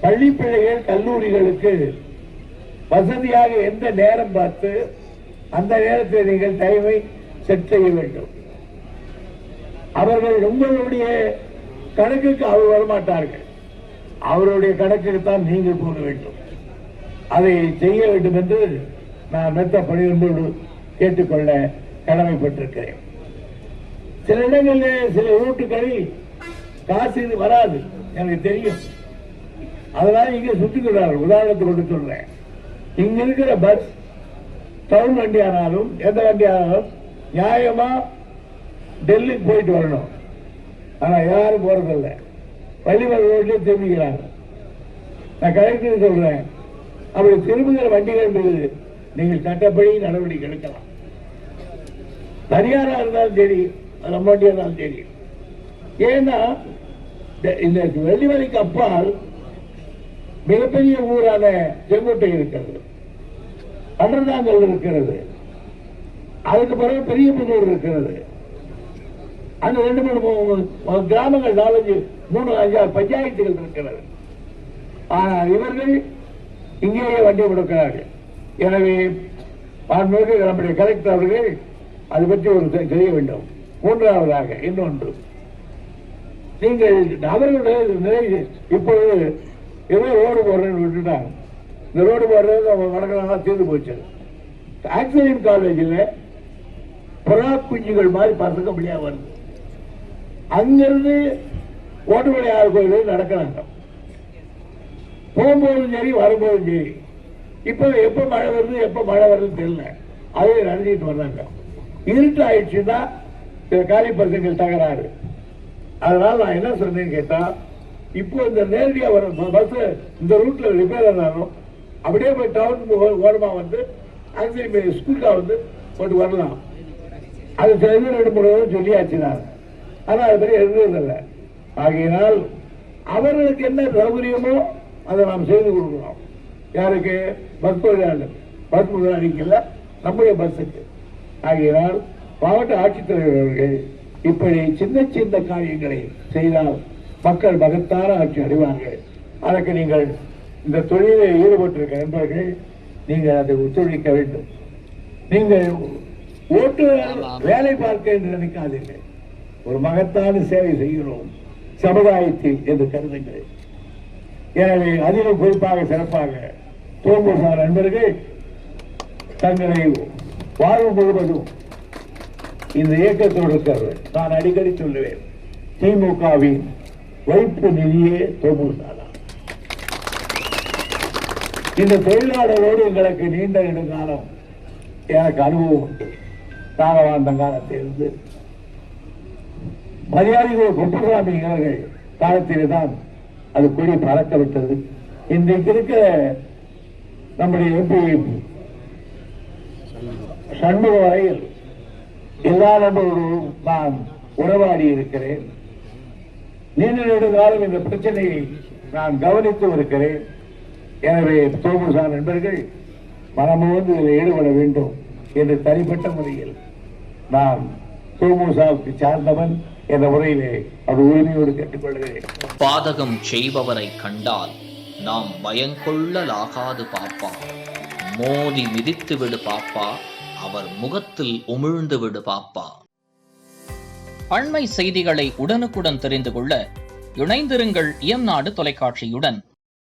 பள்ளி பிள்ளைகள் கல்லூரிகளுக்கு வசதியாக எந்த நேரம் பார்த்து அந்த நேரத்தில் நீங்கள் டைமை செட் செய்ய வேண்டும். அவர்கள் உங்களுடைய கணக்குக்கு அவர் வரமாட்டார்கள், அவருடைய கணக்குக்கு தான் நீங்கள் போக வேண்டும். அதை செய்ய வேண்டும் என்று நான் மெத்த பணியோடு கேட்டுக்கொள்ள கடமைப்பட்டிருக்கிறேன். சில இடங்களில் சில ரூட்டுகளில் காசு இது வராது, எனக்கு தெரியும். அதனால இங்க சுற்றிக்கிறார்கள். உதாரணத்துக்கு கொண்டு சொல்றேன், இங்க இருக்கிற பஸ் டவுன் வண்டி ஆனாலும் எந்த வண்டி ஆனாலும் நியாயமா டெல்லிக்கு போயிட்டு வரணும். ஆனா யாரும் போறதில்லை, பள்ளிமன்ற ரோட்லயே திரும்பிக்கிறாங்க. நான் கலெக்டர் சொல்றேன், அப்படி திரும்புகிற வண்டிகள் மீது நீங்கள் சட்டப்படி நடவடிக்கை எடுக்கலாம். தனியாரா இருந்தாலும் சரி, நம்ம வண்டியா இருந்தாலும் சரி. ஏன்னா இந்த வெள்ளிமலைக்கு அப்பால் மிகப்பெரிய ஊரான செங்கோட்டை இருக்கிறது, அன்றதாங்கல் இருக்கிறது, அதுக்கு பிறகு பெரிய புதூர் இருக்கிறது. அந்த 2-3 கிராமங்கள் 4-5 பஞ்சாயத்துகள் இருக்கிறது. ஆனால் இவர்கள் இங்கேயே வண்டி கொடுக்கிறார்கள். எனவே நம்முடைய கலெக்டர் அவர்கள் அது பற்றி ஒரு செய்ய வேண்டும். மூன்றாவதாக இன்னொன்று, நீங்கள் அவர்களுடைய நிலை இப்பொழுது ஏதோ ரோடு போடுறேன்னு விட்டுட்டாங்க. இந்த ரோடு போடுறது வடக்கெல்லாம் தீர்ந்து போச்சு. ஆக்சிடென்ட் காலேஜில் புறா குஞ்சுகள் மாதிரி பறக்க முடியாது வருது. அங்கிருந்து ஓட்டுமலையார் கோயில் நடக்கிறாங்க, போகும்போதும் சரி வரும்போதும் சரி. இப்ப எப்ப மழை வருது எப்ப மழை வருதுன்னு தெரியல, அதே நடந்துட்டு வர்றாங்க. இருட்டு ஆயிடுச்சுன்னா காலி பசங்கள் தகராறு. அதனால நான் என்ன சொன்னேன்னு கேட்டா, இப்போ இந்த நேரடியா வரும் பஸ் இந்த ரூட்ல ரிப்பேர் ஆனாலும் அப்படியே போய் டவுன் ஓரமா வந்து ஆக்சிடென்ட் ஸ்கூலுக்கா வந்து போட்டு வரலாம். அது சில 2-3 சொல்லியாச்சு நான், ஆனா அது பெரிய எழுதுறதில்லை. ஆகையினால் அவர்களுக்கு என்ன சௌகரியமோ அதை நாம் செய்து கொடுக்கிறோம். யாருக்கு? பஸ் தொழிலாளர், பஸ் முதலாளிக்கல்ல, நம்முடைய பஸ்ஸுக்கு. ஆகையினால் மாவட்ட ஆட்சித்தலைவர் அவர்கள் இப்படி சின்ன சின்ன காரியங்களை செய்தால் மக்கள் மகத்தான ஆட்சி அடைவார்கள். அதற்கு நீங்கள் இந்த தொழிலில் ஈடுபட்டிருக்க நண்பர்கள் நீங்கள் அதை ஒத்துழைக்க வேண்டும். நீங்கள் ஓட்டுநர் வேலை பார்க்க என்று நினைக்காதீர்கள். ஒரு மகத்தான சேவை செய்கிறோம் சமுதாயத்தில் என்று கருதுங்கள். எனவே அதிலும் குறிப்பாக சிறப்பாக தோமுசார் நண்பர்கள் தங்களை வாழ்வு முழுவதும் இந்த இயக்கத்தோடு இருக்கிறார்கள். நான் அடிக்கடி சொல்லுவேன், திமுகவின் வைப்பு நிதியே தோமுசார். இந்த தொழிலாளரோடு எங்களுக்கு நீண்ட நெடுங்காலம் எனக்கு அனுபவம் உண்டு. நாகவாந்த காலத்திலிருந்து மரியாதைகள் குப்புசாமி அவர்கள் காலத்திலே தான் அது கொடி பறக்க விட்டது. இன்றைக்கு இருக்கிற நம்முடைய எம்பி சண்முக வரையில் எல்லா நண்பர்களும் நான் உறவாடி இருக்கிறேன். நீண்ட நெடுங்காலம் இந்த பிரச்சனையை நான் கவனித்து இருக்கிறேன். எனவே தோமுசா நண்பர்கள் மனமோந்து இதில் ஈடுபட வேண்டும் என்று தனிப்பட்ட முறையில் நான் தோமுசாவுக்கு சார்ந்தவன் என்ற முறையிலே அது உரிமையோடு கேட்டுக்கொள்கிறேன். பாதகம் செய்பவரை கண்டால் நாம் பயங்கொள்ளலாகாது பாப்பா, மோதி மிதித்து விடு பாப்பா, அவர் முகத்தில் உமிழ்ந்து விடு பாப்பா. அண்மை செய்திகளை உடனுக்குடன் தெரிந்து கொள்ள இணைந்திருங்கள் இயம்நாடு தொலைக்காட்சியுடன்.